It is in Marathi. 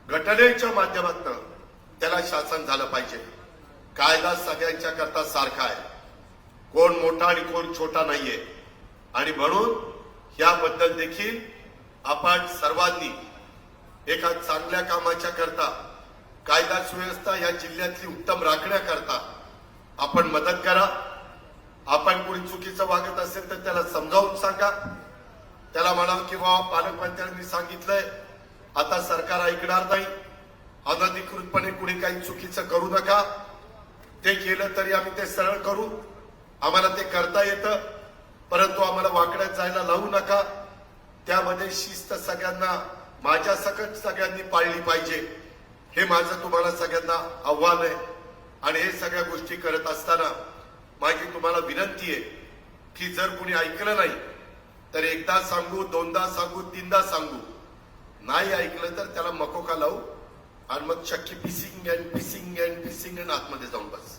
घटनेच्या माध्यमातून त्याला शासन झालं पाहिजे। कायदा सगळ्यांच्या करता सारखा आहे, कोण मोठा आणि कोण छोटा नाहीये। आणि म्हणून याबद्दल देखील आपण सर्वांनी एका चांगल्या कामाच्या करता, कायदा सुव्यवस्था या जिल्ह्यातली उत्तम राखण्याकरता आपण मदत करा। आपण कोणी चुकीचं वागत असेल तर त्याला समजावून सांगा, त्याला म्हणा की बाबा पालकमंत्र्यांनी सांगितलंय, आता सरकार ऐकणार नाही, अनधिकृतपणे कुणी काही चुकीचं करू नका, ते केलं तरी आम्ही ते सरळ करू, आम्हाला ते करता येतं, परंतु आम्हाला वाकड्यात जायला लावू नका। त्यामध्ये शिस्त सगळ्यांना माझ्या सकट सगळ्यांनी पाळली पाहिजे, हे माझं तुम्हाला सगळ्यांना आव्हान आहे। आणि हे सगळ्या गोष्टी करत असताना माझी तुम्हाला विनंती आहे की जर कुणी ऐकलं नाही तर एकदा सांगू, दोनदा सांगू, तीनदा सांगू, नाही ऐकलं तर त्याला मकोका लावू आणि मग चक्की पिसिंग अँड पिसिंग अँड पिसिंग अँड आतमध्ये जाऊन बस।